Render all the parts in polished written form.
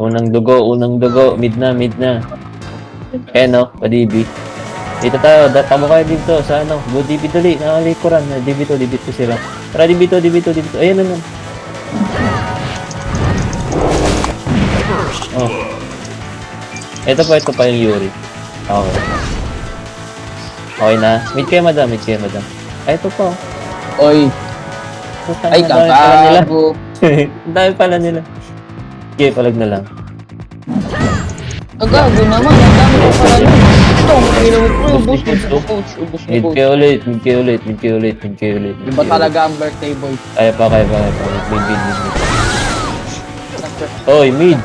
Unang dugo. Mid na. Eh no, pa-DB. Dito tayo, tamo kayo dito sa ano. Go DB dali, nakalikuran. DB to sila. Tara DB to. Ayan na. Oh. Ito pa yung Yuri. Okay. Okay na. Mid kayo, madam. Ay, ito pa. Oy. Putang Ay, ina, dami pala nila. kakago. Ang dami pala nila. Okay, palag na lang. Agago naman. Ang dami ko pala yun. Ito, ang kailangan ko. Ubus ni Mid coach. kayo ulit. Iba talaga ang birthday boy. Kaya pa. Mid. Oy, mid.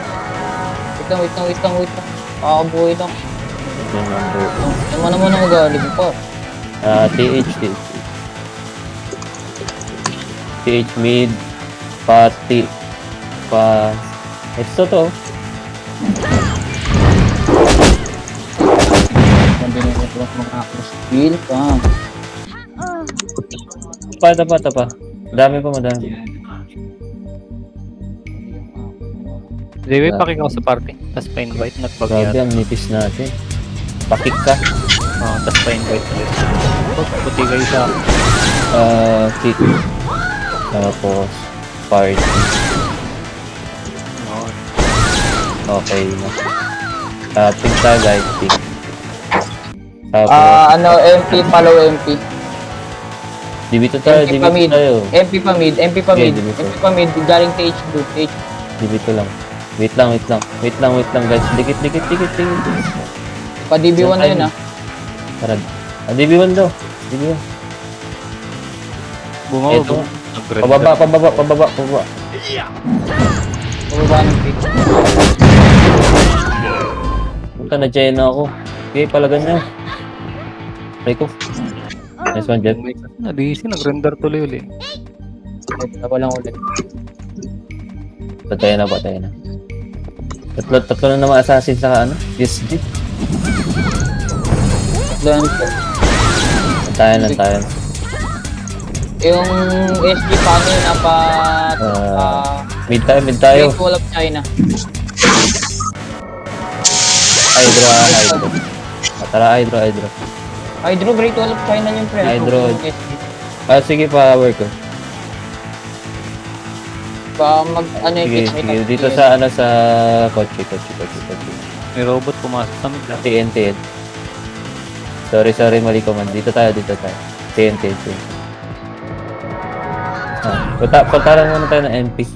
Wait lang. Kakabuhay lang. Yung number. Naman ang magaling pa. TH mid. Party. Ito to. Combination ko ng Acros skill pa. Pa. Madami. Di ba pakikaw sa party? Tapos pa-invite, Grabe, nagpag-yata. ang nipis natin. Pakik ka. Tapos pa-invite ulit. Puti kayo sa akin. Kick. Tapos, party. Okay na. Think tayo guys, think. Tapos, Follow MP. dibito tayo. MP pa mid. Okay, dito. Galing TH2. Dibito lang. Wait lang guys. Dikit. Pa DB1 na yun ah. Tara. DB1 daw. DB1. Bumawa Ito. Nag-red. Pababa. Pababa ng pick. Punta na China ako. Okay, palagan niya. Try ko. Nice one, Jeff. Na-DC, nag-render tuloy ulit. Dalawa lang ulit. Patay na. Tatlo na naman assassin sa ano? PSG. Doon po. Tayo. Yung SG paano yun Mid tayo. Great Wall of China. Hydro. Tara, Hydro. Hydro, Great Wall of China yung friend. Hydro. Yung SG. Sige pa, work ko. Yung Sige. Dito sa kotse. May robot pumasok sa mid. TNT. Sorry, mali ko man. Dito tayo. TNT. Pataran muna tayo ng MP.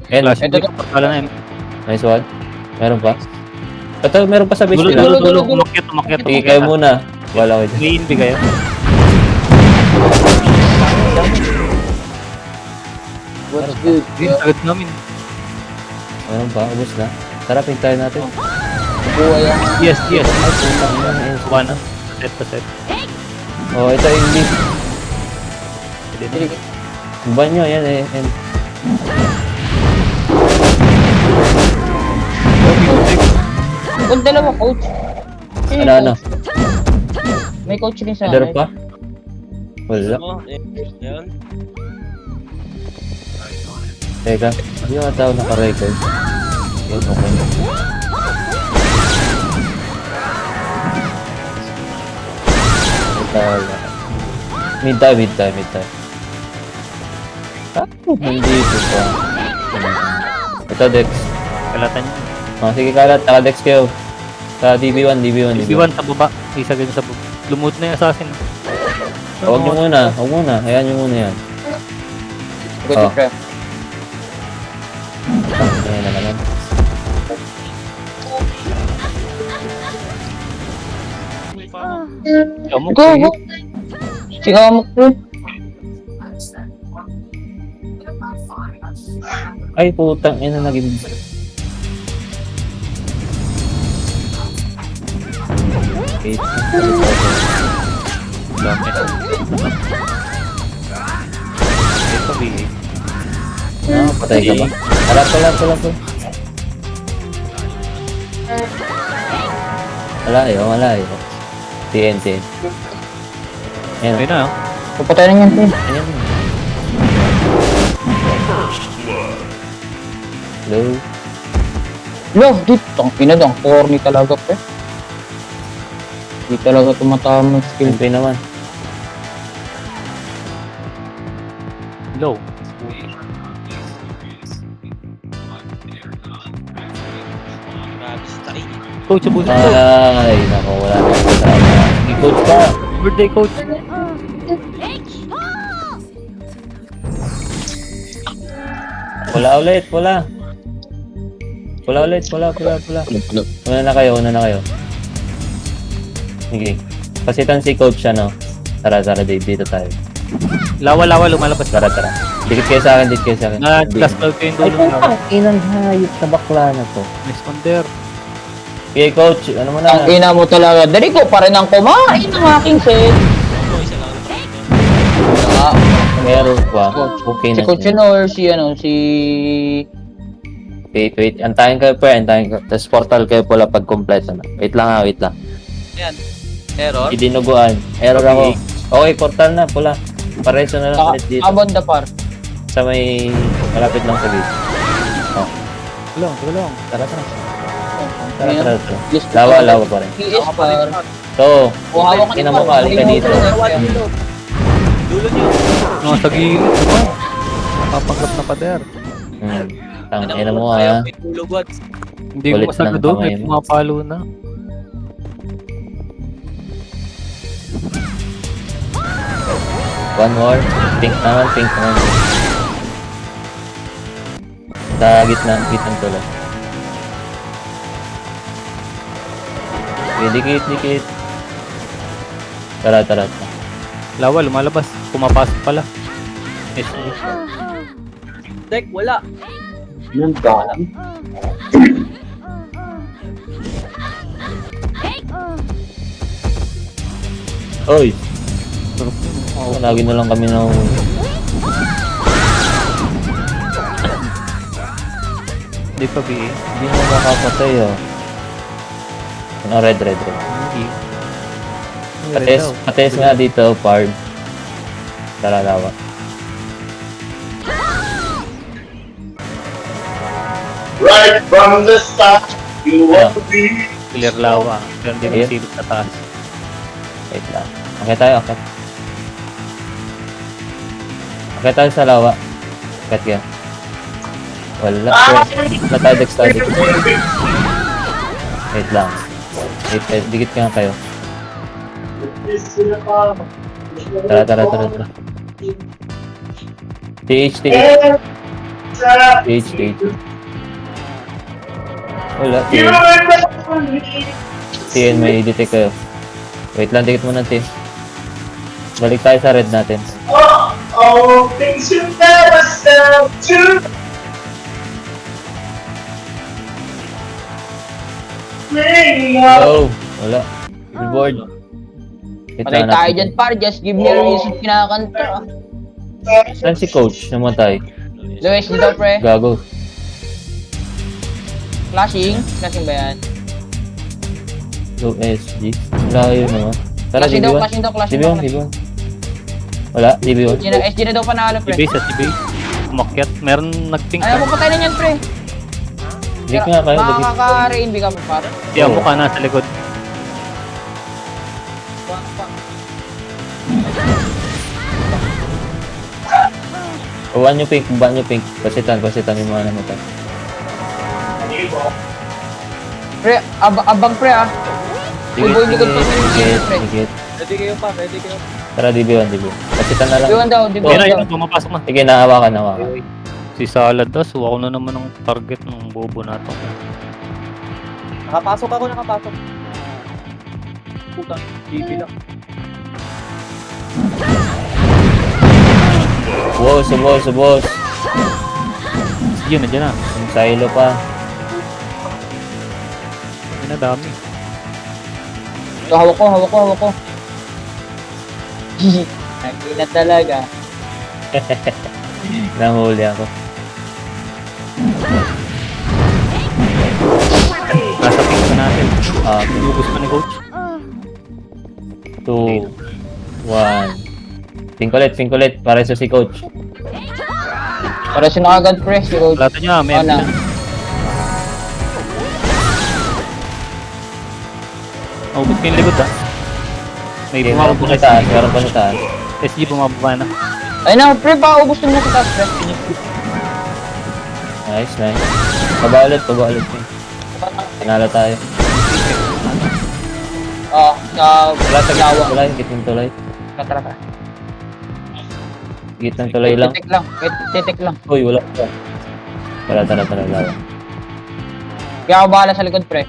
Flash. Ito. Pagkala na Nice one. Meron pa? Meron pa sa base nila. Dulo. Umakyat. Sige, kayo muna. Wala ko dyan. May invi kayo. What's good? Agad namin. Meron pa? Ubus na. Tara, pintayin natin. Buhay ang Yes. Ay, putang ina, ayun. One. Set. Oh, ito yung lead. Pwede na. Banyo, yan eh. Kung dalawa coach. Sino yung Ano? coach? May coach din sa Meron pa? Wala. Teka, hindi yung tao naka-record. Yun, okay. Mid tayo. Nandito pa. Ito, Dex. Kalatan niyo. Sige, kalat. Naka-Dex kayo. Sa DB1. DB1 sa baba. Isa ganyan sa baba. Lumut na yung assassin. Huwag nyo muna. Hayaan nyo muna yan. Good Oh. friend. Ayan na naman. Go! Sigaw mo ko. Ay, putang ina, naging... Eight. Dami. Ito BA. Patay ka ba? Harap ko lang. Malayo. TNT. Ayan. Ayun na. Papatay na yan, friend. Ayan. Hello. Lo, dude, ang pinadang corny talaga, pre. Di talaga tumatama yung skill. MP naman. Low. Coach, abusin ko. Ay, nako, wala na yung kasama. Sige, coach ka. Birthday, coach. Wala ulit, wala. Wala ulit, wala. Una na kayo. Sige. Pasitan si coach, ano. Tara, Dave, dito tayo. Lawa, lumalabas. Tara. Dikit kayo sa akin. Na-last out ko yung Ay, dulo. putang inang hayop sa bakla na to. Nice wonder. Okay, coach, ano mo Ang na? ina mo talaga. Dari ko pa rin ang kumain ng aking set. Meron pa. Okay Si na. Coach yun or si ano, si... Wait. Antayin kayo pa, Tapos portal kayo pala pag kompleto na. Wait lang. Yan. Error? Idinuguan. Error ako. Okay, portal na, pula. Pareso na lang Saka, ulit dito. abon the par. Sa may malapit lang sa gate. Tulong. Tara. Ayan. Yes, Lawa pa rin. PS par. So, O, hawak ka ina ni mo par. ka, halika dito. Dulo niyo. Mga sa gilid naman. Papanggap na pader. Ina mo ha. May tulog, what? Hindi ko Kulit masaga ng doon. kamay May mo. pumapalo na. One more. Pink naman. Sa gitnang tulad. Okay, dikit. Tara. Lawa, lumalabas. Pumapasok pala. Yes. Tek, wala. Oy! Lagi na lang kami na Hindi pa BA. hindi na makapatay oh. Ano, red. Hindi. Pates nga dito, Pard. Tara, lawa. Right from the start, you want to be. Clear lawa. Pero hindi Ayun. magsilip sa taas. Wait lang. Okay tayo. Okay tayo sa lawa. Akit yan. Wala. Wala tayo dexter. Wait lang. Wait. Dikit ka nga kayo. Tara. TH. Wala. You TH. remember me? TN, may detect kayo. Wait lang, dikit muna natin. Balik tayo sa red natin. Oh, things you never said to me. Oh, wala. Billboard. Wait Patay lang tayo natin. dyan par. Just give me a reason kinakanta. Saan si coach? Namatay. Luis, dito pre. Gago. Flashing ba yan? Low SG. Layo naman. Tara, Flashing daw. DB1. Wala, DB1. SG na daw panalo pre. TB sa TB. Umakyat. Meron nag-pink. Ayaw mo patay na yan pre. Dik nga kayo, dikit. Makaka-rain ka pa par. Kaya mukha nasa likod. Ban nyo pink. Pasitan yung mga namatay. Pre, abang pre ah. Uy, likod pa pre. Dikit. Ready kayo pa, ready kayo. Tara, DB1. Pasitan na lang. Diwan daw, diwan daw. Ayun, pumapasok na. Sige, nahawakan. Si Salad daw. Suwa ko na naman ang target ng bobo na to. Nakapasok. Putang, DB lang. Boss. Yun, nandiyan na. Yung silo pa. Yun na dami. So, hawak ko. Nakina talaga. Nahuli ako. Nasa pink na natin. Ah, Ubus pa ni coach. 2, 1. Pink ulit. Para sa si coach. Para siya nakagad pre. Si Coach. Plata niya, may Ano? Ubus ko yung likod ah. May Okay, meron bumababa pa sa taas, meron pa sa taas. SG bumababa na. Ayun na, pre, paubos mo sa taas, pre. Nice, nice. Baba ulit. Panalo tayo. Sa Sa Yawa. tulay, gitnang tulay. Tara. Gitnang tulay lang. Titik lang. Uy, wala pa. Tara. Kaya ako bahala sa likod, pre.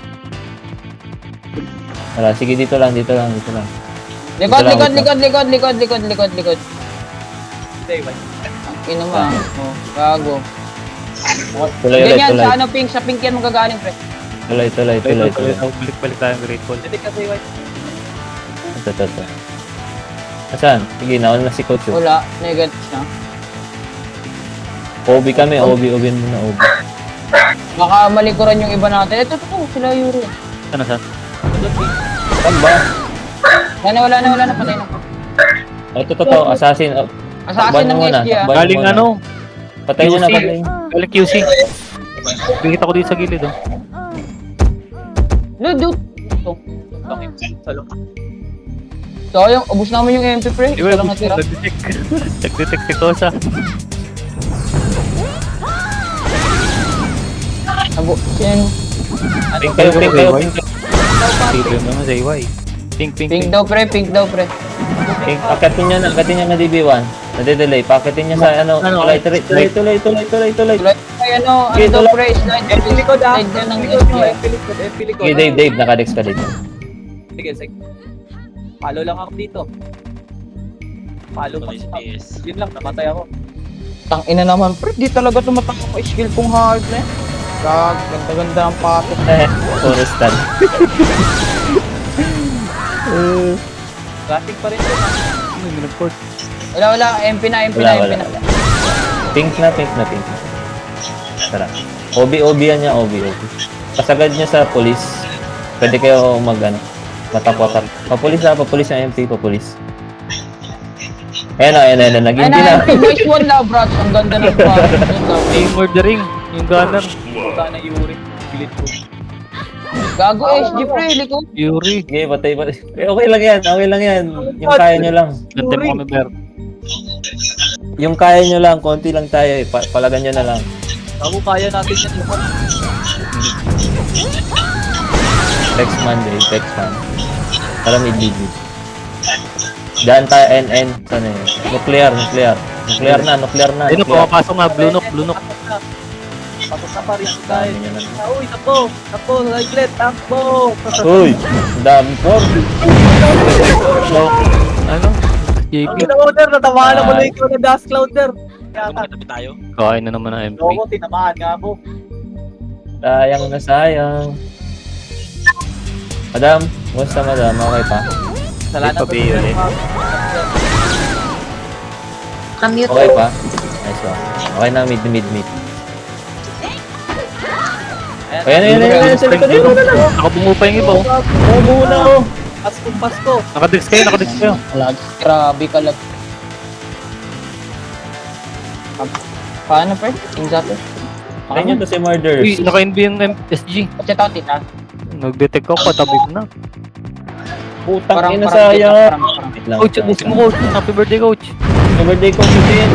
Tara, sige, dito lang. Likod. Stay, wait. Ino mo. Oh, gago. Tuloy ulit, Ganyan, tuloy. sa ano, pink. Sa pink yan magagaling, pre. Tuloy. Balik tayo grateful. Hindi kasi, wait. Ito. Asan? Sige, nauna na si Coach. Oh. Wala, negative na. OB kami, OB muna, OB. Baka malikuran yung iba natin. Ito, sila Yuri. Saan? Saan ba? Wala na, patay na. Ito, assassin. Oh, Assassin ng SG, ah. takbahan Galing muna. ano? Patay nyo na, QC. patay nyo. Galing QC. Bigit ako dito sa gilid oh. Dude. Salok. Sayang, ubus namin yung MP, pre. Iba Isa lang natira. nag-detect. Nag-detect si Kosa. Sin. Pink kayo. Dito naman sa iway. Pink. Pink daw, pre. Pink, akitin nyo na DB1. Nade-delay. Pakitin nyo sa ano. Tuloy. Tuloy, ay ano Okay, daw, tuloy. pre. Slide. MP likod, ah. Slide yan ng MP likod, SG. MP likod. Sige, Dave, nakadex ka dito. Sige. Follow lang ako dito. Follow pa sa Yun lang, namatay ako. Tang ina naman, pre. Di talaga tumatak ako skill kong hard, pre. Ganda-ganda ang patos. Forestal. Traffic pa rin yun, ah. Nag-report. Wala. MP na. Wala. Pink na. Tara. OB yan niya, OB. Pasagad niya sa police. Pwede kayo matapotak. Papulis yung MP, papulis. Ayan, naging Ay na. na, nice one lang, brad. Ang ganda ng patos. Yung murdering. Yung gunner. Puta na Yuri. Pilit ko. Gago SG, pre. Liko. Yuri. Sige, patay. Okay lang yan. Yung kaya nyo lang. Ganda mo kami, Ber. Yung kaya nyo lang, konti lang tayo. Palagan nyo na lang. Ako kaya natin yan lahat. Text man. Para may DB. Daan tayo, NN. Sana yun? Nuclear na. Ayun, pumapasok na. Blue knock. Tapos na pa rin tayo. Dami nyo na. Uy, takbo, Liglet, takbo. Uy, dami po. Ano? JP. Ang clouder, natamaan ako na ikaw na gas clouder. Yata. Kain na naman ang MP. Oo, tinamaan nga ako. Sayang. Madam, musta madam? Okay pa? Salamat pa, Bio, eh. Kamute. Okay pa? Nice one. Okay na, mid. Ayan, sa likod. Nakabungo pa yung iba oh. Bumuo na oh. Pasko. Nakadix kayo. Lag. Grabe ka lag. Paano, pre? Insato. Kaya nyo to si Murders. Uy, naka-NB yung SG. Kasi tao, tita. Nag-detect ako, patabi ko na. Putang ina sayang. Wait lang. Coach, abusin mo coach. Happy birthday coach. Happy birthday ko si Jin.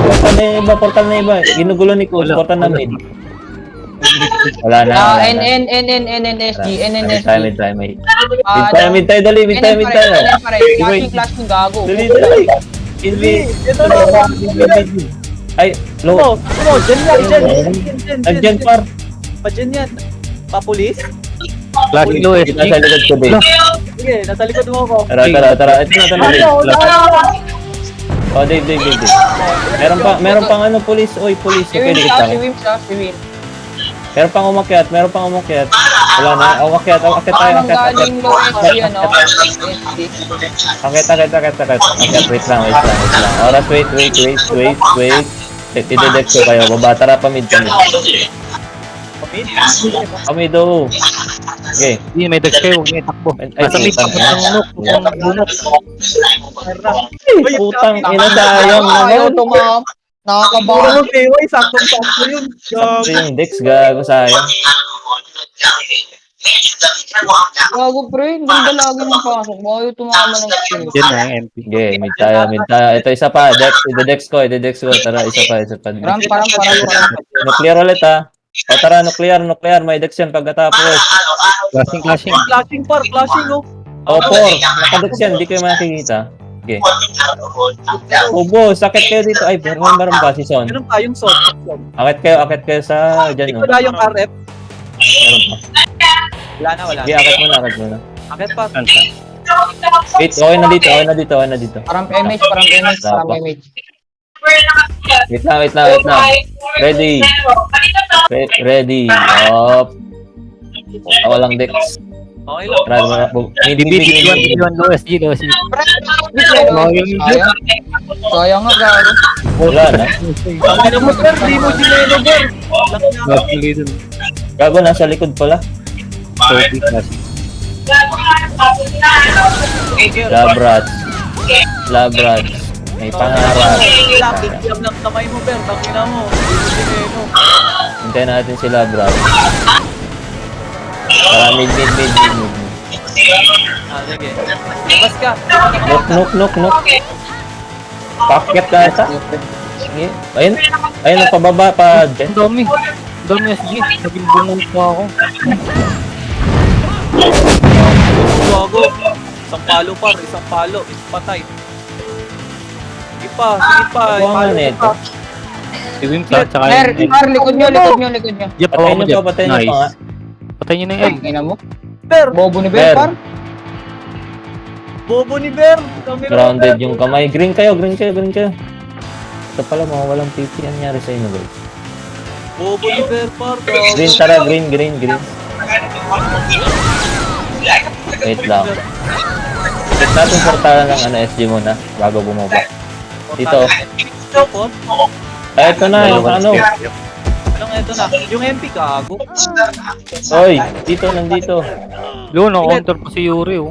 Portal na iba. Ginugulo ni Coach. Portal na mid. Wala na. NNSG. Try mid tayo. Dali. Mid tayo. Clashing gago. Dali. Invi. Ito na. Ay, low. Dyan. Nagdyan par. Pa dyan yan. Papulis? Classic low SG. Kita sa likod ko din. Sige, nasa likod mo ako. Tara. Ito na. Oh, Dave. Meron pang ano, police. Oy, police. Si Wim Pwede siya, kita. si Wim. Meron pang umakyat. Wala na. Umakyat tayo. Ang galing low SG, ano? SG. Akyat, wait lang. Oras, wait. Idedek ko kayo. Baba, tara, pamid. Pamid? Pamid, oh. Okay. Hindi, may dags kayo. Huwag niyo itakbo. Nasa mid, putang tapos ng unok. Lunok. Putang ina, sayang Ayaw naman. tumam. Nakakabahan. Puro PY, saktong-sakto yun. Sakto yung Dex, gago, sayang. Gago pre, ganda lagi ng pasok. Baka yung tumama ng skill. Yan na yung MP. Sige, mid tayo. Ito isa pa. Ide-dex ko. Tara, isa pa. Parang. Nuclear ulit ha. O tara, nuclear. May dex yan pagkatapos. Clashing. Flashing par, flashing oh. O, 4. Nakadex yan. Hindi kayo makikita. Okay. Ubo, sakit kayo dito. Ay, meron ba si Son? Ganun pa yung sword. Akit kayo sa dyan. Ikaw na yung RF. Meron pa. Wala Sige, na. akit muna. Akit pa. Wait, okay na dito. Parang MH. Wait lang. Ready. Ready. Up. Walang dex. Okay lang. Tara. Mid-1 low SG. Sayang nga gago. Wala na. Ano mo, Ber? Di mo ginelo, Ber. Gago, nasa likod pala. Labrats. May pangarap. Lapit lang kamay mo, Ber. Tangina mo. Di mo ginelo. Hintayin natin si Labrats. Tara, mid. Sige. Labas ka. Nok. Paket ka ata. Sige. Ayun, pababa pa dyan. Ang dami SG. Naging bungol pa ako. Gago. Isang palo. Isang patay. Sige pa. Kuha nga na ito. Si Wimsa, tsaka Mer, likod nyo. Yep, Patayin nyo pa nga. Patay nyo na Ay, yung ina mo. Ber. Bobo ni Ber. Ber, par. Bobo ni Ber. Tangina mo, Grounded Ber. yung kamay. Green kayo. Ito pala, mawawalang PP. Ang nangyari sa inyo, guys. Bobo ni Ber, par. Green, tara. Green. Wait lang. Set natin portalan ng SG muna bago bumaba. Dito. Ay, ito na. Yung ano. Anong eto na? Yung MP gago. Oy, nandito. Yun, na-counter pa si Yuri, oh.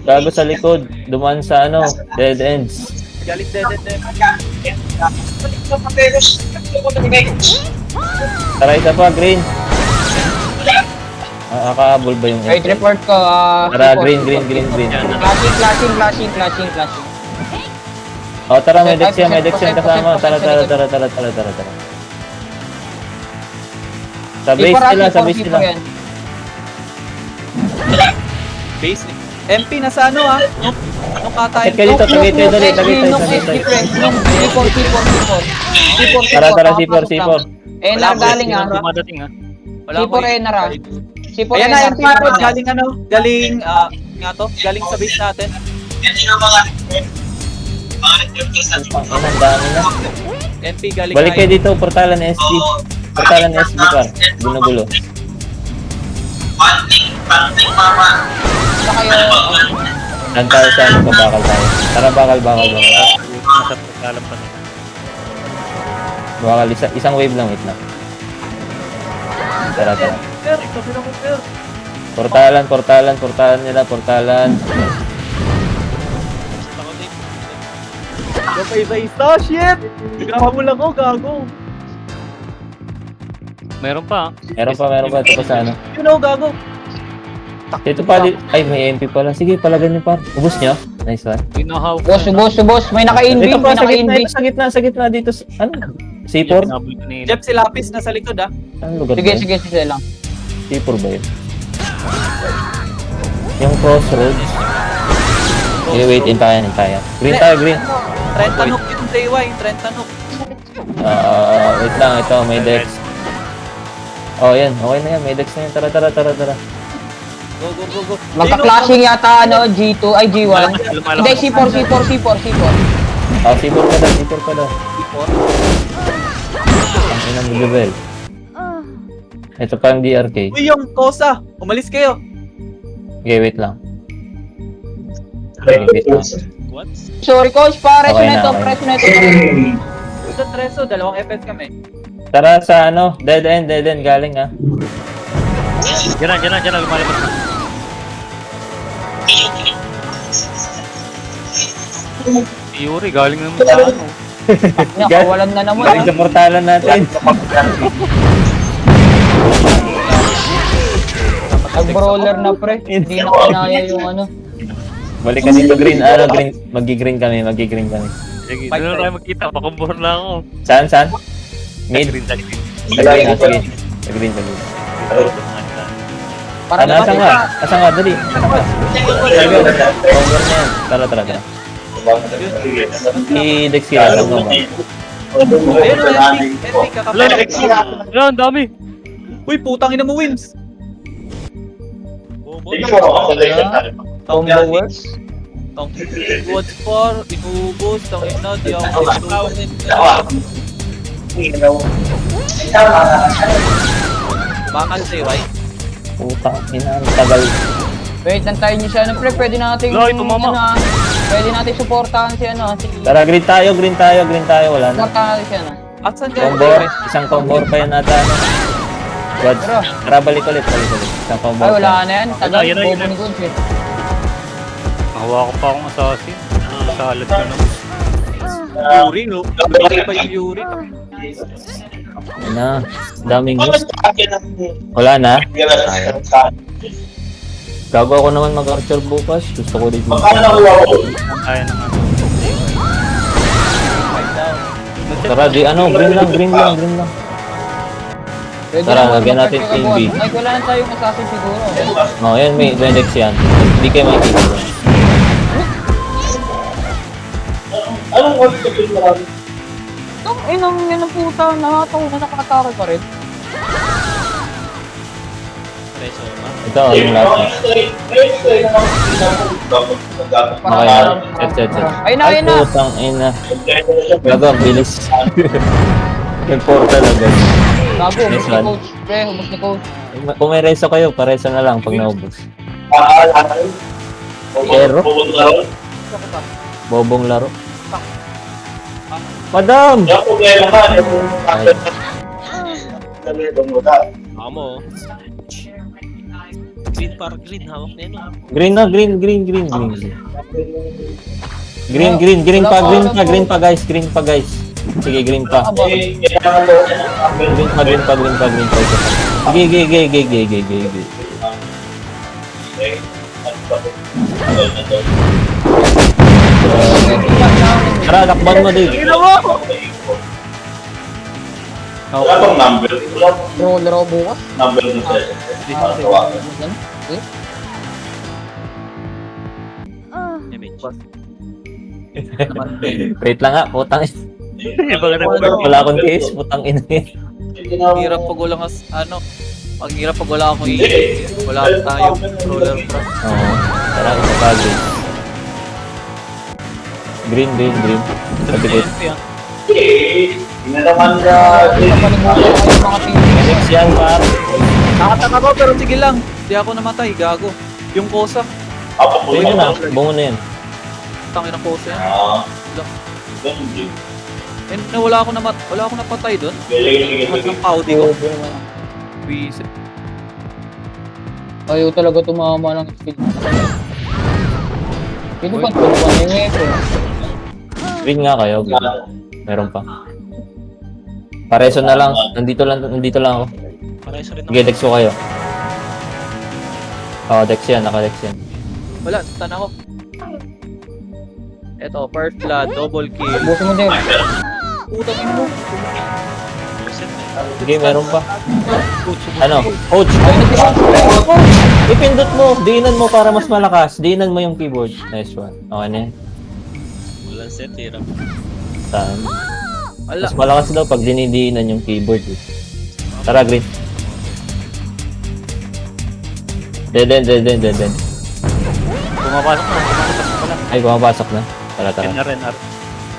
Gago sa likod. Dumaan sa dead ends. Galit dead. Tara, isa pa, green. Nakahabol ba yung Right, report ko. Tara, C4. green. Flashing. O, tara, may dex yan kasama. Tara. Sa base nila. yan. Base. MP na sa ano ha? Anong katayin? Bakit kayo dito? Tagay tayo. Tara, C4. Eh, nagaling ha. Dumadating, ha. C4 Enara. C4 Ayan na, Enara. MP na galing galing sa base natin. Ang dami na. MP galing Balik kayo dito, portalan SG. Portalan SG par. Gulo-gulo. Basta kayo. Saan tayo sa babakal tayo? Tara, bakal. Nasa pagkalam pa nila. Bakal, isang wave lang, wait lang. Tara. Sir, sabi na ko, sir. Portalan nila. Kapay sa isa, shit! Nagkahamol ako, gago. Meron pa, Meron pa. Ito pa sa ano. You know, gago. Ito pa, ay may MP pala. Sige, palagan niyo par. Ubus niyo. Nice one. Inahaw Boss. May naka-invi. Ito pa, sa gitna dito. Ano? C4? Jeff, si Lapis nasa likod ah. Anong lugar ba yun? Sige lang. C4 ba yun? Yung crossroads. Okay, wait, hintayan. Green tayo. Trenta Nook yung DY, Trenta Nook. Wait lang, ito, may dex. Oh, yan. Okay na yan. May dex na yan. Tara. Go. Magka-clashing yata G2 ay G1. Hindi, C4. Oh, C4 ka daw. Ang inang level. Ito pa yung DRK. Uy, yung Kosa. Umalis kayo. Okay, wait lang. Wait lang. What? Sorry coach, preso Okay na na, ito. Ito, Treso. 2 FPS kami. Tara sa dead end galing ah. Diyan na, lumalabas na. Si Yuri, galing naman sa ano. Nakawalan na naman. Galing sa portalan natin. Nag-brawler na pre. Hindi na kinaya yung ano. Balik ka dito, green. Green. Magi-green kami. Sige, Fight doon na tayo. tayo magkita. Pakumbor na ako. Saan? Mid? Green, green. Sa green, sige. Sa green. Para Asan naman ka? Dali. Cover na yan. Tara. I-dex sila. Asan ka ba? Ayun, NP, kakapit. Yan, dami. Uy, putang ina mo, Wims. Tingnan mo ako sa combo works. Tang what's for, inubos, tang ina, di ako tinutawin. Bakal si right? Putang ina. Ang tagal. Wait, nantayin niyo siya. Ano pre, pwede natin Loy, tumama. pwede natin supportahan si ano. Tara, green tayo. Wala na. Supportahan natin si ano. Asan ka? Combor. Isang combor pa yan ata. Gods. Tara, balik ulit. Isang combor Ay, wala pa. na yan. Tagal, Yun na, bobo yun na. ni Goods eh. Nakawa ko pa akong assassin. Salad ko naman. Yuri, no? Lumili pa yung Yuri. Ayun na. Daming hits. Wala na. Gago ako naman mag-archer bukas. Gusto ko din Magkano nakuha ko? Kaya naman. Tara, di ano, green lang. Pwede Tara, naman lagyan natin mag-check team ako. B. Ay, wala na tayong assassin siguro. Oh, yan, may Vendex yan. Hindi kayo makikita doon. Anong oras ka yung marami? Tang inang yan ang puta. Nakataw na nakatake pa rin. Ito, yung lahat. Okay, set. Ayun na. Putang ina. Gago, ang bilis. Nag-portal agad. Gago, Nice humus ni one. coach. Pre, humus ni coach. Kung may reso kayo, pareso na lang pag naubos. Pero? Bobong laro. Madam! Yung problema ka, Amo. Green par green hawak na yun. Green na, green. Green pa guys. Sige, green pa. Green pa. Sige. Tara, lakban mo, Dave. Wala bang number? Wala bang Roller ako bukas. number mo sa tawagan? Damage. Wait lang nga, putang ina. Iba ka na. Wala akong case, putang ina yan. Ang hirap pag wala ang hirap pag wala akong wala tayo roller pro. Oo. Tara, isa pa, green. Pagkakit. Hindi na naman na... Napanimulan ko yung mga team. Next yan, par. Nakataka ko pero sige lang. Di ako namatay, gago. Yung kosa, Sige na, bungo na yan. tangin ng kosa yan. Ganun din. And wala ako napatay doon. Lahat ng paudi ko. Visit. Ayaw talaga tumama ng speed. Pino ba? Tulungan na yung eto. Green nga kayo, green. Meron pa. Pareso na lang. Nandito lang ako. Pareso rin Sige, dex ko kayo. Oo, dex yan. Naka-dex yan. Wala, tan ako. Eto, first blood, double kill. Buso mo din. Putang ino mo. Sige, meron pa. Ano? Coach! Ayun na si Coach. Ipindot mo! Diinan mo para mas malakas. Diinan mo yung keyboard. Nice one. Okay na yan. Walang set, hirap. Saan? Ala, Mas malakas daw pag dinidiinan yung keyboard. Eh. Tara, green. Dead end. Pumapasok na. Pala. Ay, pumapasok na. Tara. NR.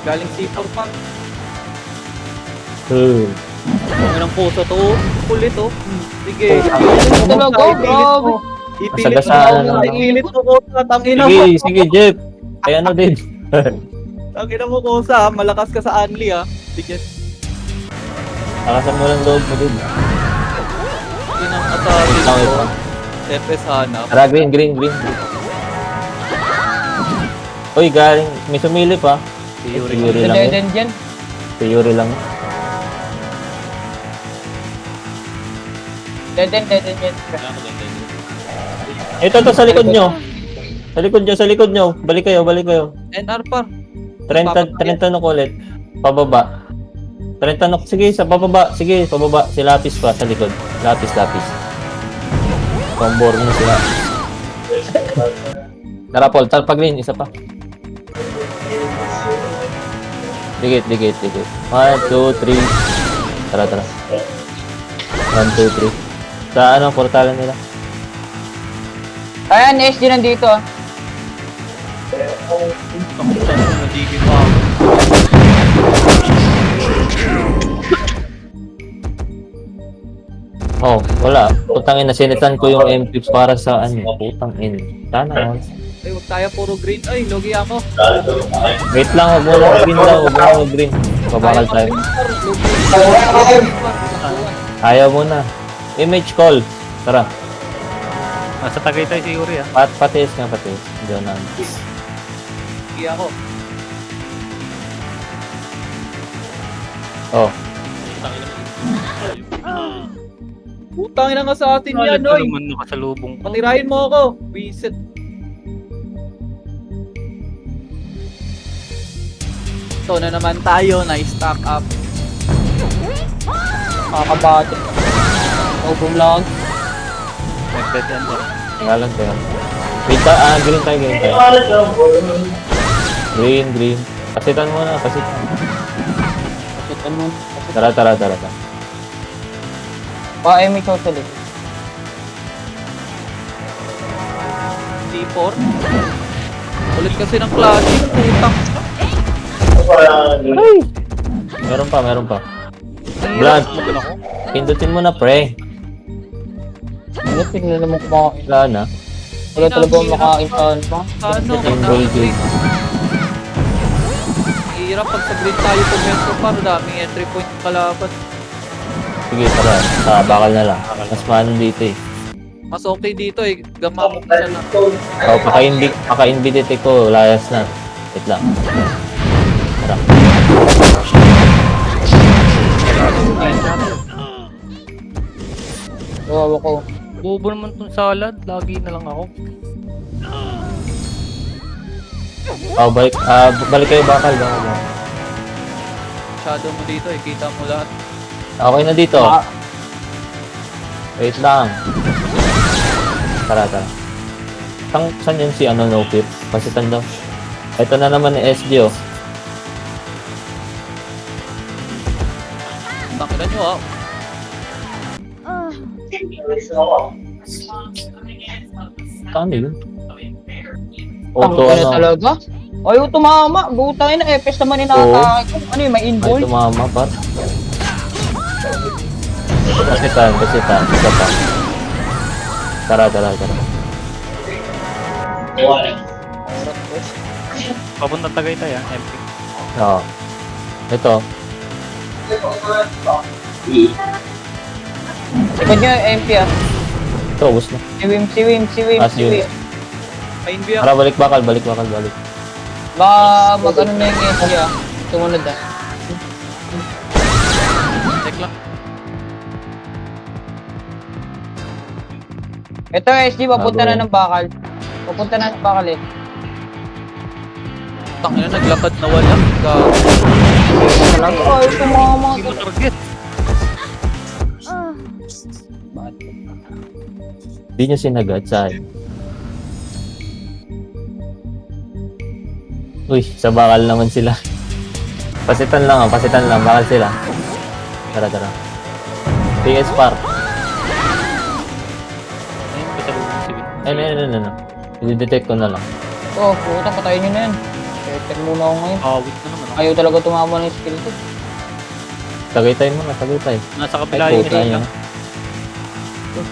galing C4 pa. Uh. Ang kosa to. Kulit to. Sige. Talaga, grabe. Ipilit Masagasaan mo. na. Ipilit mo kosa. Tangina mo. Sige, Jeff. Ay, ano, Dave? Tangina mo kosa. Malakas ka sa Anli ah. Sige. Nakasan mo lang loob mo, Dave. Inang Wait atake lang. ko. TPS hanap. Tara, green. Uy, galing. May sumilip ah. Si Yuri lang Dead yun. end dyan. Si Yuri lang. Dead end dyan. Wala ko lang din. Ito to sa likod nyo. Sa likod nyo. Balik kayo. NR par. 30 nok ulit. Pababa. 30 nok. Sige, sa pababa. Sige, pababa. Si Lapis pa sa likod. Lapis. Combor mo sila. Tara, Paul. Talpa green. Isa pa. Dikit. 1, 2, 3. Tara. 1, 2, 3. Sa ano, portalan nila. Ayan, SG nandito. Nadigil pa ako. Oh, wala. Putang ina, sinitan ko yung M-Clips para sa ano. Putang ina. Sana. Ay, huwag tayo puro green. Ay, logi ako. Wait lang, huwag mo green daw. Huwag mo green. Babakal tayo. Ayaw mo na. Image call. Tara. Nasa Tagaytay si Yuri ah. Patis nga, patis. Diyan na. Logi ako. Oh. Putangin na nga sa atin yan, Ito oy. naman nakasalubong ko. Patirahin mo ako. Visit. Ito na naman tayo na stack up. Kakabate. Open lang. Nag-dead end ah. Ngalan tayo. Wait, green tayo. Green. Pasitan mo na, pasitan. Pasitan mo. Tara. Pa-MH ko sa likod. D4. Ulit kasi ng classic. Putang. Meron pa. Blood. Pindutin mo na, pre. Ano, tingnan naman kumakain. Wala na. Wala talaga makain sa ano pa. Ano? Symbol green. Hirap pag sa green tayo pumesto pa. Daming entry point kalaban. Sige, tara. Bakal na lang. Mas maano dito eh. Mas okay dito eh. Gamamok na lang. Oh, paka-invidate ko. Layas na. Wait lang. Tara. Gawa ko. Bobo naman tong salad. Lagi na lang ako. Oh, balik kayo bakal. Shadow mo dito eh. Kita mo lahat. Okay na dito. Wait lang. Tara. Saan yun si no clip? Pasitan daw. Ito na naman ni SG oh. Tangina nyo ah. Ano yun? Ang Auto na talaga? Ayaw tumama. Butay na. Epes naman inaatake ko. Ano yun? May Ay, invoice? tumama par. Pasitan. Isa pa. Tara. Papunta Tagaytay ah. MP. Oo. Ito. Likod nyo yung MP ah. Ito, ubos na. Siwim. Yun. Main B ako. Tara, balik. Baka mag-ano na yung SG ah. Sumunod ah. Check lang. Ito SG, papunta na ng bakal. Eh. Tangina naglakad na wala. Gago. Talaga, ayaw tumama. Hindi mo target. Hindi nyo sinagad sa Uy, sa bakal naman sila. Pasitan lang, bakal sila. Tara. PS par. Ayun, kasalubong si Win. Ano. I-detect ko na lang. Oh, puta, patayin nyo na yan. Check muna ako ngayon. Awit na naman ako. Ayaw talaga tumama ng skill ko. Tagaytay mo na. Nasa Ay, kabila yung puta Rina. yun.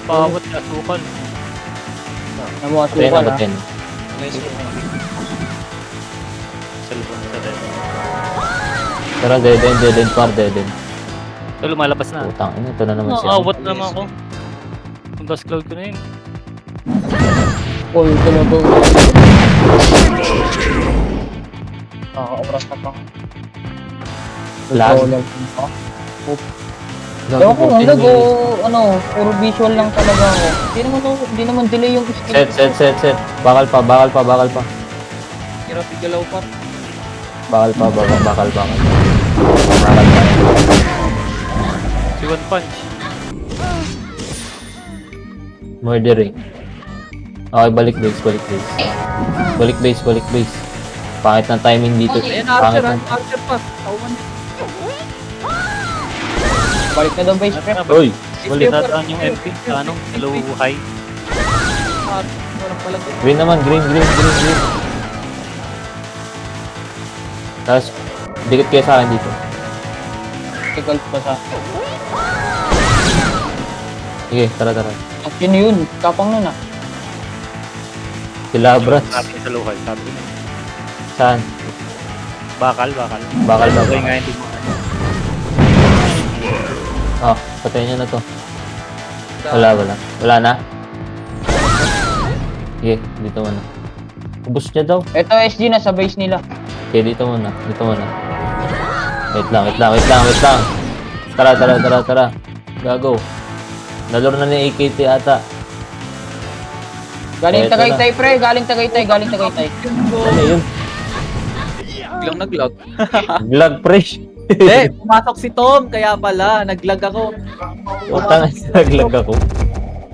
Pawat na asukal. Namuasukan ah. Batin. Sa lubong sa dead. Tara, dead end par. So lumalabas na. Putang ina, ito na naman siya. Awat na naman ako. Yung gas cloud ko na yun. Uy, talaga. Oras na pang. Lag. Ewan ko, ano, puro visual lang talaga ako. Hindi naman delay yung skill. Set. Bakal pa. Hirap igalaw pa. Bakal pa. Si One Punch. Murdering. Okay, balik base. Pangit ng timing dito. Ayan, Pangit Archer, ng... Archer pa. Tawan. Balik na daw base prep. Uy! Ulit nataan yung MP sa anong low high. Walang palag. Green naman, green. Tapos, dikit kayo sa akin dito. Difficult pa sa... Sige, tara. Action yun, kapang nun ah. Sila, brats. Sabi sa low high, sabi na. Saan? Bakal. Bakal. Okay nga hindi mo. Oh, patayin nyo na to. Wala na? Sige, dito muna. Ubus niya daw. Ito SG na sa base nila. Okay, dito muna. Wait lang. Tara. Gago. Nalaro na ni AKT ata. Galing Eto Tagaytay pre, galing Tagaytay. Ano yun? Biglang nag-lag. Vlog fresh. Hindi, pumasok si Tom. Kaya pala, nag-lag ako. Utang naglag ako.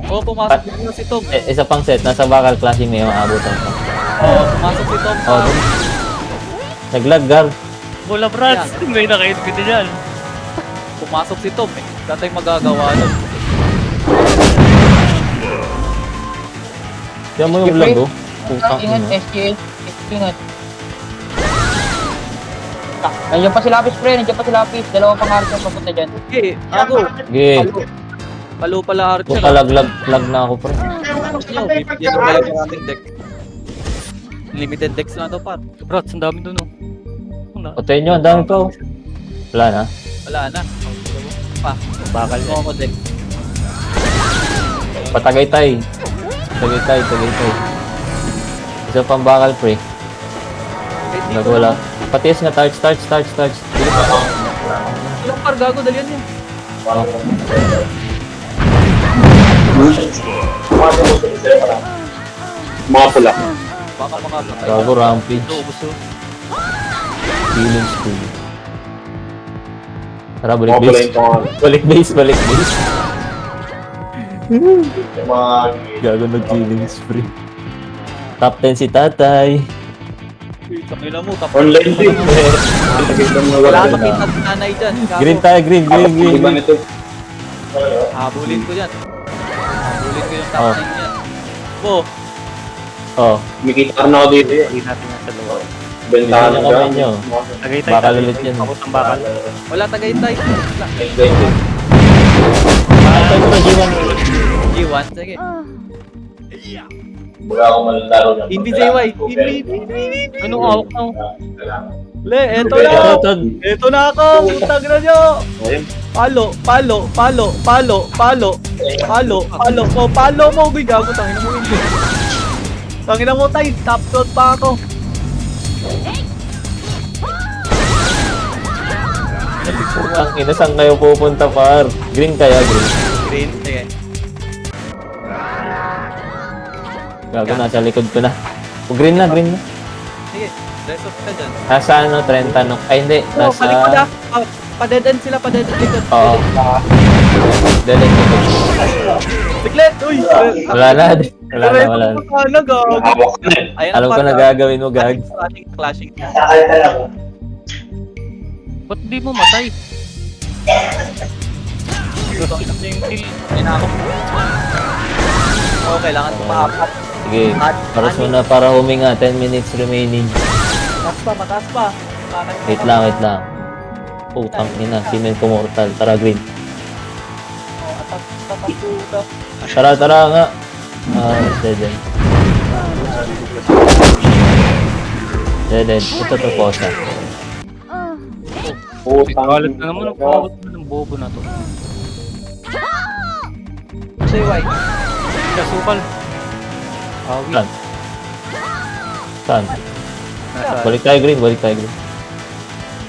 Oo, pumasok biglang si Tom. Isa pang set, nasa bakal classing may maabutan pa. Oo, pumasok si Tom. Oh, naglag, Gar. Bola brats! May naka-HP din dyan. Pumasok si Tom eh. Dati magagawa nun. Tiyan mo yung lag, oh. Putang Ingat, ina. SG, ingat. Nandiyan pa si Lapis pre, dalawang pang-archer papunta dyan. Okay, ako. Sige. Palo pala Archer. Puta, lag na ako, pre. Yan ang pala maraming deck. Limited decks na to, par. Brats, ang dami dun oh. Una, Patayin nyo, ang dami pa, oh. Wala na. Wala na. bakal Ano ako deck? Patagaytay. Tagaytay. Isa pang bakal, pre. Nagwala. Patiis nga, starts. Dito pa. Ilang par gago, dalian yan. Oh. Mga pula. Baka makakatay. Gago, rampage. ubos oh. Healing school. Tara, Mga pula yung pangalan. Balik base. Yung mga... Gago, nag-healing spree. Top 10 si tatay. Sakila mo, tapos. Online din. Wala makita si nanay dyan. Gago. Green tayo, green. Iba nito. Habulin ko yan. Habulin ko yung top Oh. 9 yan. Bo, Oh, Kumikita na ako dito eh. Hindi natin yan sa low. Bentahan Bilisan nyo kamay nyo. Tagaytay. Bakal ulit yan. Takot ng bakal. wala Tagaytay. Wala. Patay mo na, G1. G1, sige. Wala akong malalaro na. Hindi JY. Hindi. Anong awak na oh? Le, eto na. Ito, Eto na ako. Putang na nyo. Palo. Oh, palo mo. Uy, gago. Tangina mo hindi. Tangina mo tayo. Top shot pa ako. Ang ina, saan kayo pupunta, par? Green kaya, green. Green. Sige. Gago, nasa likod ko na. O, green na. Sige. Rest of ka dyan. Nasa ano, 30 no? Ay, hindi. Oh, Nasa... palikod ah. Padedan sila. Padedan likod. Oo. Dead end likod. Biglet. Uy. Wala na. Wala na. Ano, gago. Hawak na eh. Ayan Alam ko na gagawin mo, gag. Clashing. Ba't di mo matay? Ito ang yung kill. Ayun na ako. Oh, kailangan tumaapat. Sige. Paras mo na para huminga. 10 minutes remaining. Mataas pa. Wait lang. Putang ina. Simen ko mortal. Tara, green. Oh, puta. Tara nga. Dead end. Ito to, posa. Kalat na naman ang pawat na ng bobo na to. JY. Kasukal. Awi. Saan? Nasa Balik tayo, green.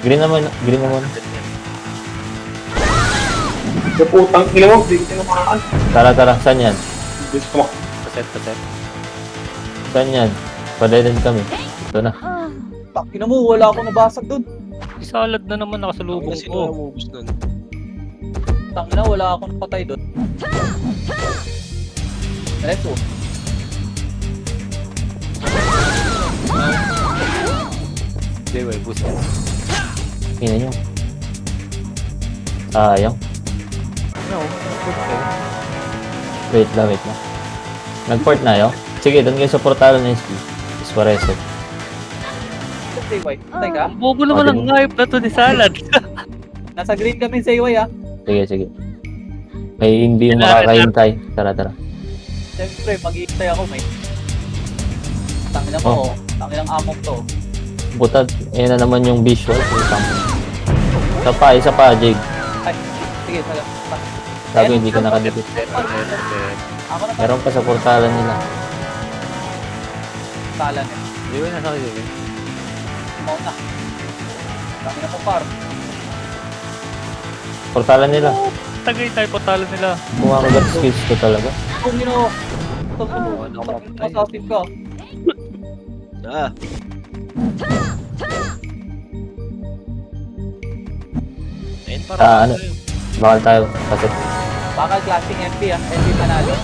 Green naman. Sa putang ina mo, hindi ko tinamaan. Tara, saan yan? Gusto mo. Paset. Saan yan? Padalan kami. Ito na. Takina mo, wala akong nabasag doon. Si Salad na naman Ano nakasalubong sino ko. namubos nun? Takina, wala akong napatay doon. Reso. Anyway, boost. Ina nyo. Sayang. No, boost kayo. Wait lang. Nag-port na yun? Sige, doon kayo sa portalan ng SP. Espresso. Say why. Patay ka? Ang bobo naman ang hype na to ni Salad. Nasa green kami, say why ah. Sige. May hindi yung makakahintay. Tara. Siyempre, mag-iintay ako, may. Tangina mo, tanginang amok to. Butad. Ayan na naman yung visual. Isa pa, Jake. Ay, sige, salam. Sabi hindi ka nakadikit. Ako na Meron pa sa portalan nila. talan eh. Di ba nasa kayo? Mount na. Tangina mo par. Portalan nila. Tagay tayo portalan nila. Kumakagat skills ko talaga. Kung yun o. Masasip ka. Ah, ayun para. Ano? Bakal tayo. Kasi Bakal classing MP ah. MP panalo.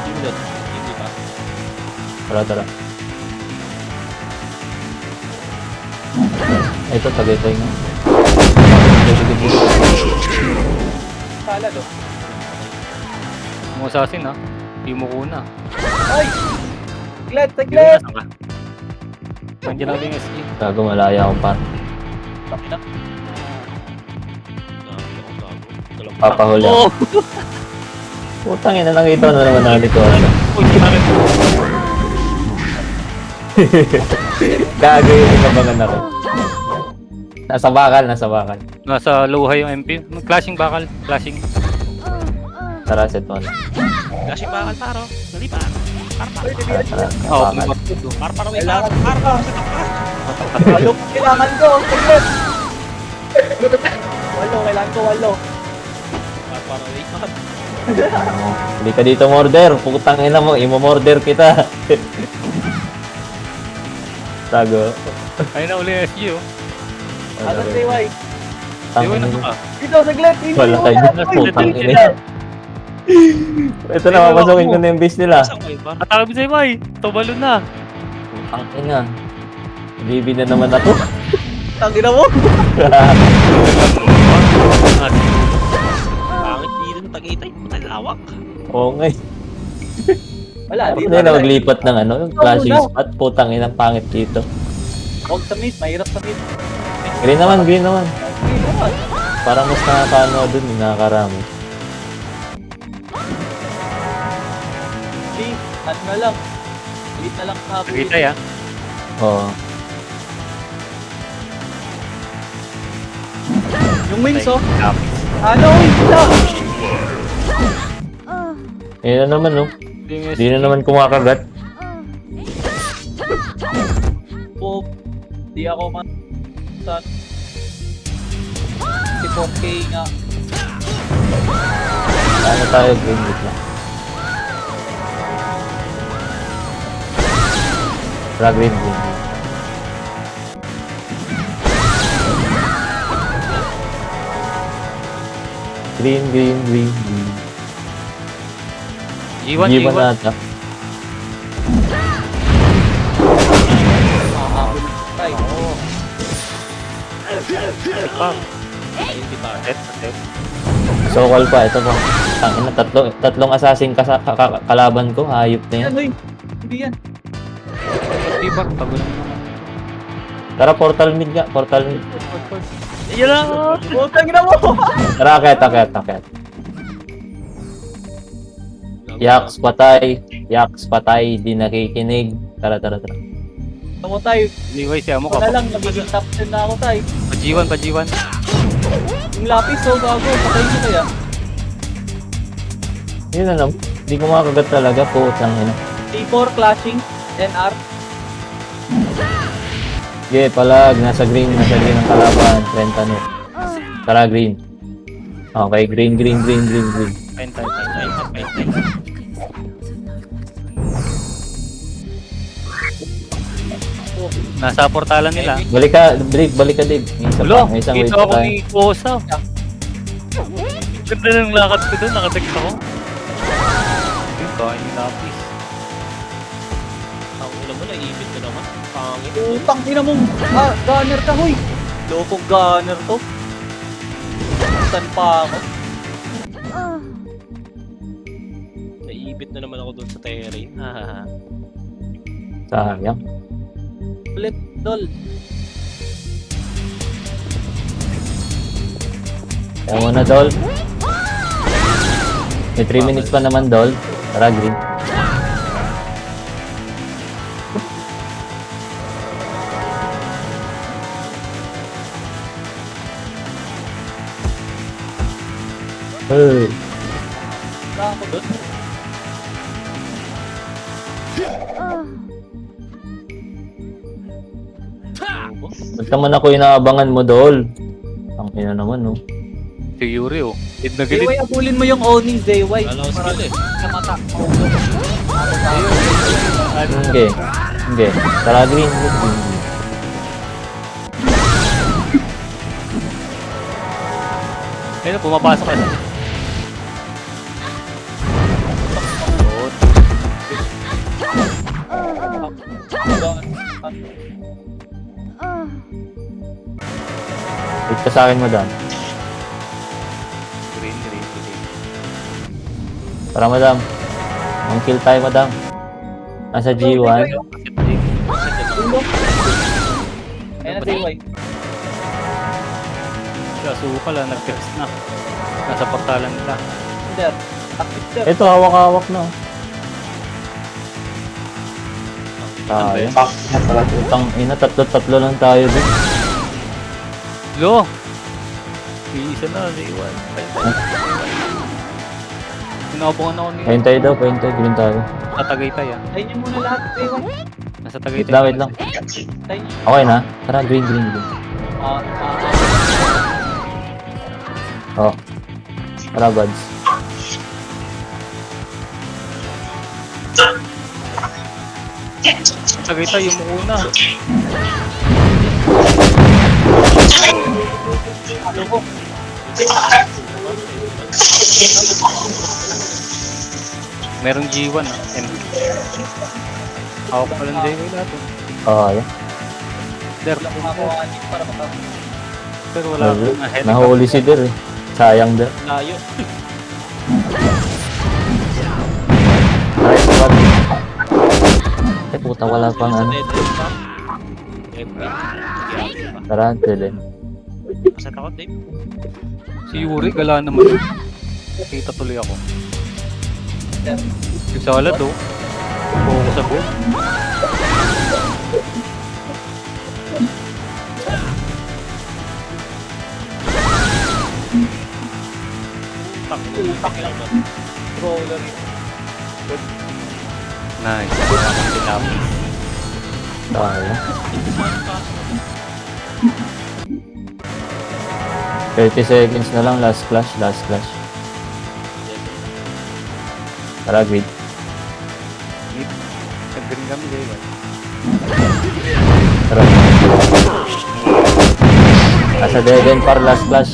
Dimlot. Hindi ba? tara. Ito, tagay-tay nga. Sige. Salad oh. Mga assassin ha. Hindi mo kuna. Ay! Saglit! Di ba nasa ka? Nandiyan lang yung SG. Gago, malaya akong pa. Tangina. Gago. Papahuli ako. Oh! Putang ina, nakita na naman nalito. Uy, sinari. Gago yung inabangan ako. Nasa bakal. Nasa luhay yung MP. Clashing bakal. Clashing. Tara, set one. Kasi bakal paro. Dali pa. Ay, dibiyan. Oh, Bakal. Para may Kailangan. para. Walo kailangan ko. Saglit! Kailangan ko walo. Para may para. Hindi ka dito morder. Putang ina mo, imo-morder kita. Tago. Ayun na uli yung SG oh. Ano say why? Di ba Tangin nasa mo. ka? Dito, saglit! Wala kayo. Putang ina. Ito na, papasukin ko na yung base nila. Saan kayo ba? Atake sa ibay. Tubalo na. Putang ina. Bibi na naman ako. Tangina mo! Pangit dito ng Tagaytay. Putay lawak. Oo nga. Wala, Ano dito. na maglipat ng ano, yung flashing spot. Putang ina, pangit dito. Huwag sa mid, mahirap sa mid. Green naman. Hindi naman. Parang mas nakakaano dun, nakakarami. Hindi, ano na lang. Ulit na lang sa Tagaytay ah. Oo. Yung wings oh. Lapis. Ano, wings lang! Ayun na naman, no. Yung Di na naman kumakagat. Po, di ako man sa si 4K nga. Ano tayo, green bit lang. Tara, green. Green. G1, G1 G1. nata. Makahabol tayo. Pa. Ayun di ba? Set. Sokal pa, ito pa. Tangina, tatlong assassin kalaban ko, hayop na yan. Ano yun? Hindi yan. Di ba? Pagod naman. Tara, portal mid nga, portal mid. Yan lang. Putang ina mo! Tara, akit. Yaks patay, di nakikinig. Tara. Ako tayo. Anyway, siya mo Ako ka na lang, nagiging top 10 na ako tayo. Pa G1. Yung lapis oh, gago. Patay nyo kaya. Yun na lang, di ko makakagat talaga, putang ina. T4 clashing, NR. Sige, palag. Nasa green ang kalaban. Trenta no. Tara, green. Okay, green. Pentay. Nasa portalan nila. Balik ka, Dave. May isa Ulo, pa. May isang wave kita pa ako tayo. ni Kosa. Ganda ng lakad ko doon, nakatext ako. Yun, kain yung lapis. Ang ulo mo, naibit ko naman. Pangit. Utang ina mong gunner ka, hoy. Lokong gunner to. Saan pa ako? Naibit na naman ako doon sa terrain. Hahaha. Sayang. Ulit, dol. Kaya mo na, Dol. May 3 minutes pa naman, Dol. Tara, green. Hey. Wala ako doon. Ba't naman ako inaabangan mo, Dol? Ang ina naman, no? Si Yuri, oh. Gilid na gilid. Zayway, abulin mo yung Oni, Zayway. Wala ko skill eh. Kamata. Hindi. Tara, green. Ayun, pumapasok ka na. Wait ka sa akin, madam. Green. Tara, madam. Ang kill tayo, madam. Nasa G1. Ayan na, Zayway. Kasuka lang, nag-text na. Nasa portalan nila. Under. Active, sir. Ito, hawak-hawak na. Tayo. Utang ina, tatlo lang tayo dun. Lo! Iisa na, Iwan. Pinabangan ako ni... Pahintay daw, green tayo. Sa Tagaytay, ah. Tayo niyo muna lahat, Zayway. Nasa Wait Tagaytay. lang. Tayo niyo. Okay na? Tara, green. Oh. Tara, buds. Sa Tagaytay, yung una. Ano ko? Merong G1, ah. Hawak pa lang J-Way lahat, eh. Yeah. Der, Wala ko makakuha para makakita. pero wala akong ahead. Nahuli si Der eh. Sayang Der. Layo. Tara, squad. Eh, puta, wala pang ano. Dead end pa. FB. Tara, Telen. Masat ako, Dave. Si Yuri, gala naman. Kita tuloy ako. Yung salad, oh. Focus ako. Utak lang ba? Roller. Nice. Ang tinapis. Tayo. 30 seconds na lang, last flash. Tara, green. Nag-green kami, J-Way. Tara. Nasa dead end par, last flash.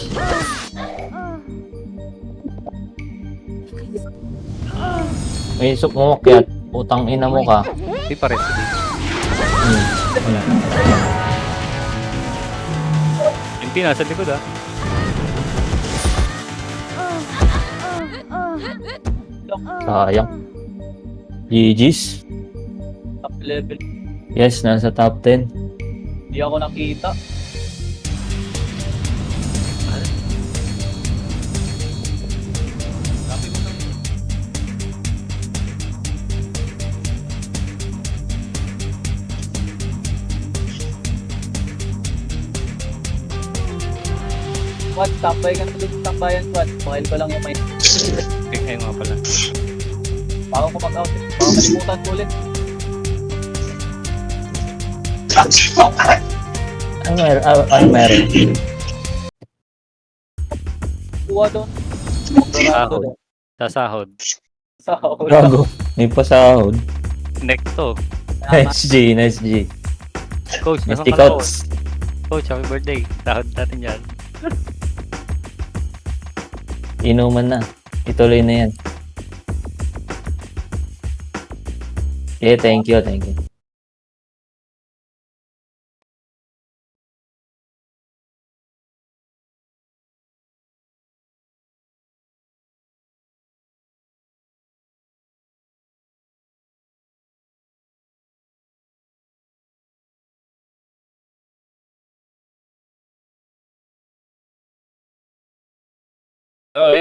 May isok mo, kaya utang ina mo ka. Di pa rin. MP, nasa likod, ah. Sayang. GG's. Top level. Yes, nasa top 10. Hindi ako nakita. What? Tambay ka na dito sa tambayan, what? Mahal ko lang yung may... Okay, ayun nga pala. Bago ko mag-out. Baka malimutan ko ulit. Ano meron? Kuha doon. Sahod. Sasahod. Sahod. Gago. May pasahod. Next to. Nice G, nice G. Coach, Nice nasaan G, ka na, Coach. Coach, happy birthday. Sahod natin yan. Inuman na. Ituloy na yan. Okay, thank you, thank you.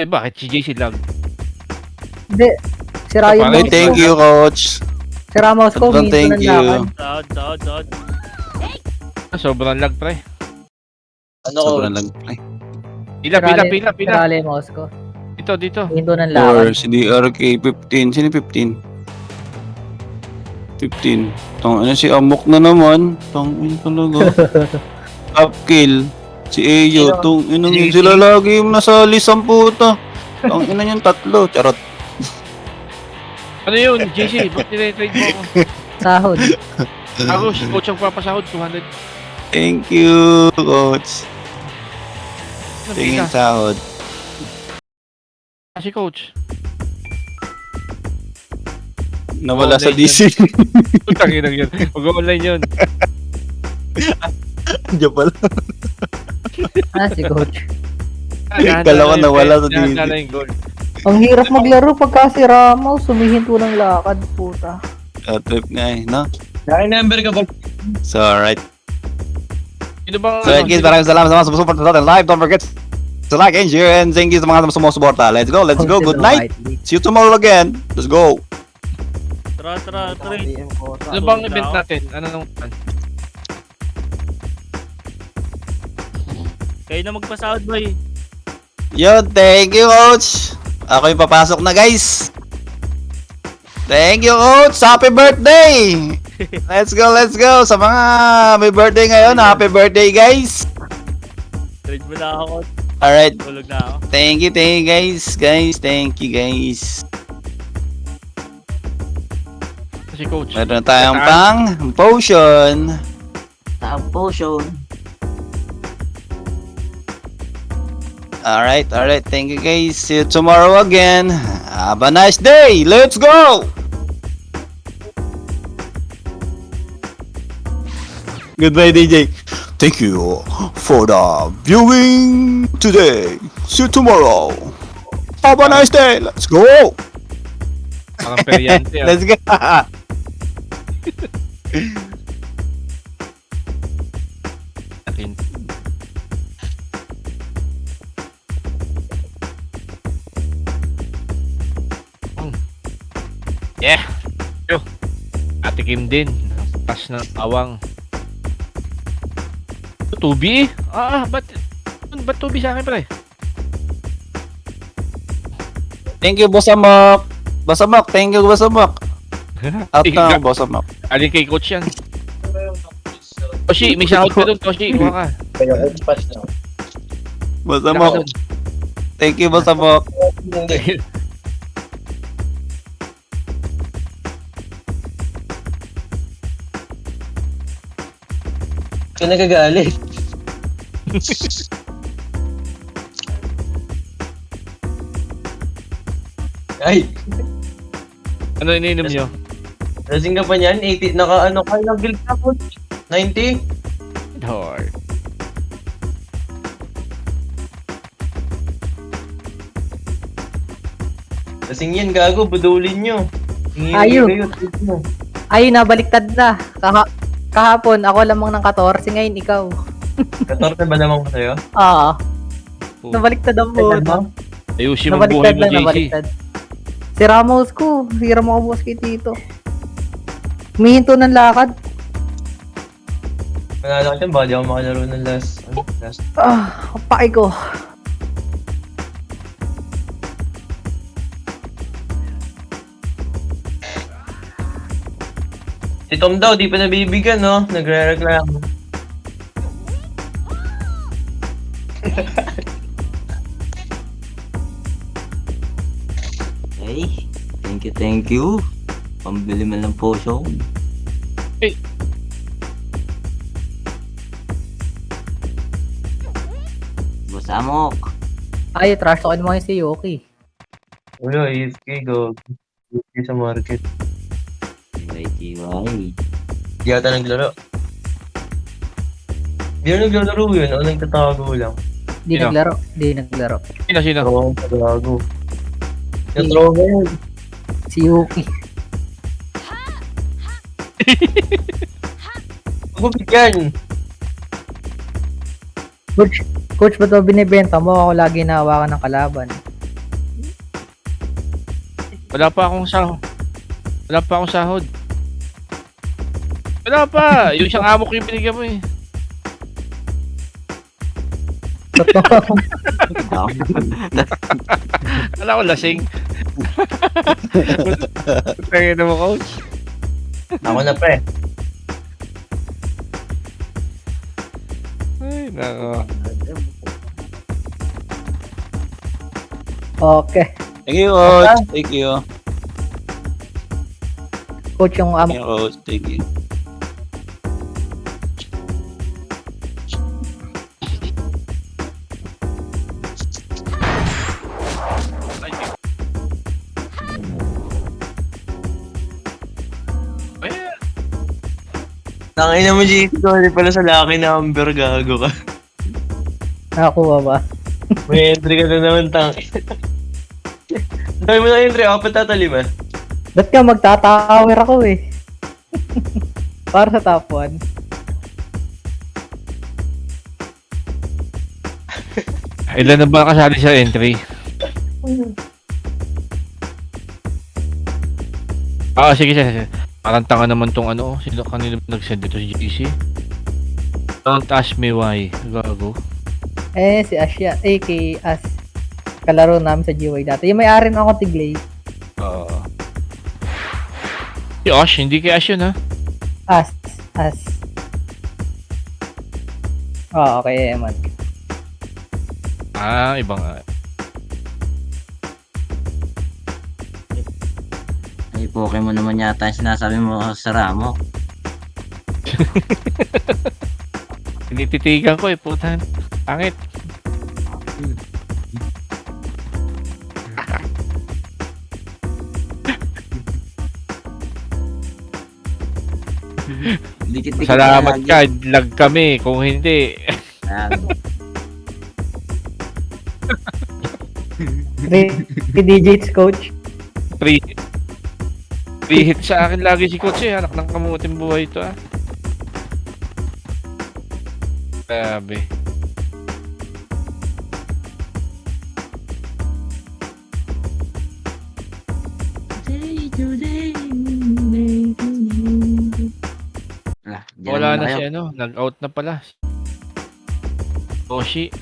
Bakit si JC lang? Hindi. Si Ryan Ay, Mouse thank ko. you, coach. Si Ramos ko, Advan, minto thank ng you. lakad. Sahod. Sobrang lag, pre. Ano, Sobrang coach? lag, pre. Pila. Si Ryan Mouse ko. Dito. Minto ng Or lakad. si DRK 15. Sino 15? 15. Ano si Amok na naman. Ina talaga. Upkill. Si Ayo. Inong yun sila lagi yung nasa lisang puta. Ina yung tatlo. Charot. Ano yun, JC? Ba't nire-trade mo ako? Sahod. Ako, si coach ang papasahod, 200. Thank you, coach. Ano, Tingin bigla? sahod. Si coach. Nawala sa online DC. Tangin lang yun. Mag-online yun. Diyan pala. Si coach. Kala ko nawala sa DC. Nahandala yung goal. Ang hirap maglaro pagka si Ramos, sumihinto ng lakad, puta. Trip nga eh, no? Naka-number ka ba? So, alright. Sino bang So, kids, maraming salamat sa mga sumusuporta sa atin live. Don't forget to like and share and thank you sa mga sumusuporta. Let's go. Good night. See you tomorrow again. Let's go. Tara. Ano bang event natin? Ano nung Kayo na magpasahod, boy. Yo, thank you, coach. Ako yung papasok na, guys. Thank you, coach. Happy birthday. Let's go. Sa mga may birthday ngayon, happy birthday, guys. Trade mo na ako. Alright. Tulog na ako. Thank you, guys. Thank you, guys. si coach? Meron tayong pang potion. Alright. Thank you, guys. See you tomorrow again. Have a nice day. Let's go. Goodbye, DJ. Thank you for the viewing today. See you tomorrow. Have a nice day. Let's go. Parang peryante. Let's go. Yeah. Yo. Atikim din. Pas ng awang. Tubi? Ba't tubi sa akin, pre? Thank you, Boss Amok. Boss Amok, thank you, Boss Amok. Out na, Boss Amok. Alin kay coach yan? Toshi, may shoutout ka doon, Toshi. Kuha ka. Boss Amok. Thank you, Boss Amok. Ka nagagalit. Ay, Ano iniinom nyo? lasing ka pa niyan? 80, naka-ano ka, nag-guild ka po. 90? Lord. Lasing yan, gago, budulin nyo. Ayaw. Kayo. Ay, nabaliktad na. Kahapon, ako lamang ng 14, ngayon ikaw. 14 ba naman ko sa'yo? Oo. Nabaliktad ang puta. Ayusin mo ang buhay Nabaliktad mo, lang, JC. nabaliktad. Si Ramos ko, hira mo ako boss kay Tito. Humihinto ng lakad. Manalo ko dyan, baka di ako makalaro ng last. Paki ko. Si Tom daw, di pa nabibigyan, no? Nagre-reklamo. Ay, thank you. Pambili man ng potion. Hey. Boss Amok. Ay, trash talkin mo yung si Yoki. Wala, AFK go. AFK sa market. TY. Di ata naglaro. Di na naglalaro yun. Ako nagtatago lang. Di Sino? naglaro. Sino? Ako ang tagago. Yung tropa yun. Si Yuki. Ako bigyan. Coach, ba't ba binibenta mo? Ako lagi nahawakan ng kalaban. Wala pa akong sahod. Wala pa! Yung isang amo ko yung binigyan mo eh. Totoo. Wala ko lasing. Tangin na mo, coach. Ako na pre. Ay, nako. Okay. Thank you, coach. Thank you. Coach, yung Thank you, coach. Thank you. Tangina mo, GC ko. Hindi pala sa lucky number, gago ka. nakakuha ba? May entry ka na naman, tangina. Ang dami mo na entry, ako patatalim ah. Ba't ka magtatower ako eh? Para sa top 1. Ilan na ba kasali sa entry? Sige. Parang tanga naman tong ano. Sino kanina nag-send dito si GC? Don't ask me why. Gago. Si Asya, kay As. Kalaro namin sa GY dati. Yung may-ari ng ako Tiglay. Si Ash, hindi kay Ash yun ha. As. Okay, Eman. Ibang Ay, Pokemon naman yata yung sinasabi mo sa Ramo. tinititigan ko putan. Pangit. Dikit-dikit Salamat na ka, lag kami. Kung hindi, DJ's coach. free hit sa akin lagi si coach eh. Anak ng kamuting buhay ito ah. Grabe. Wala na si ano, nag-out na pala. Toshi.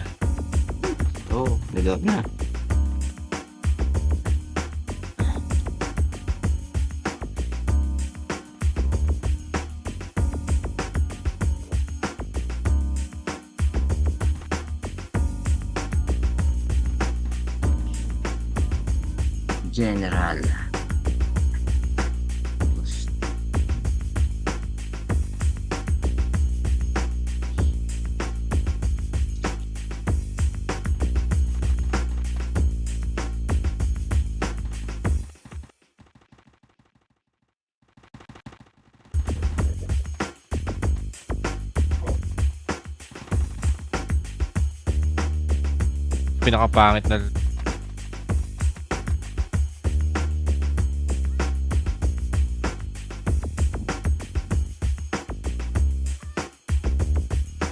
Oo, nag-out na. General. Pinakapangit na.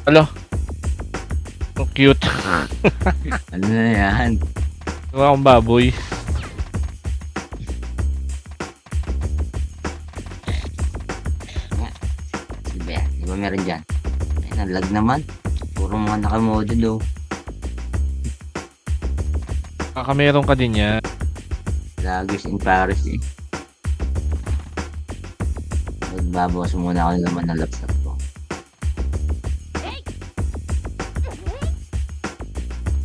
Alo. Ang cute. Ano na yan? Mukha akong baboy. Sige, di ba meron dyan? Ay, nalag naman. Puro mga nakamodo daw. Kakameron ka din yan. Lagos in Paris eh. Magbabawas muna ako ng laman ng laptop ko.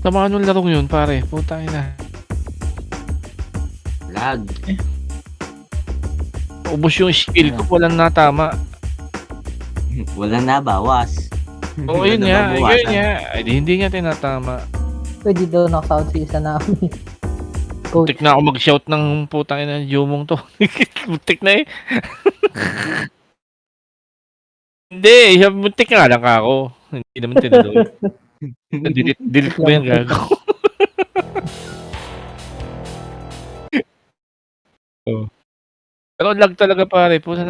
Tama anong larong yun pare? Putang ina. Lag. Ubus yung skill ko, walang natama. Walang nabawas. Oo, yun nga, yun nga. Ay, hindi nga tinatama. Pwede daw knockout sa isa namin. Coach. Muntik na ako mag-shout ng putang ina ng Jumong to. Muntik na eh. Hindi, muntik nga lang ako. Hindi naman tinuloy. Delete ko yan, gago. Oh. Pero lag talaga pare. Pusa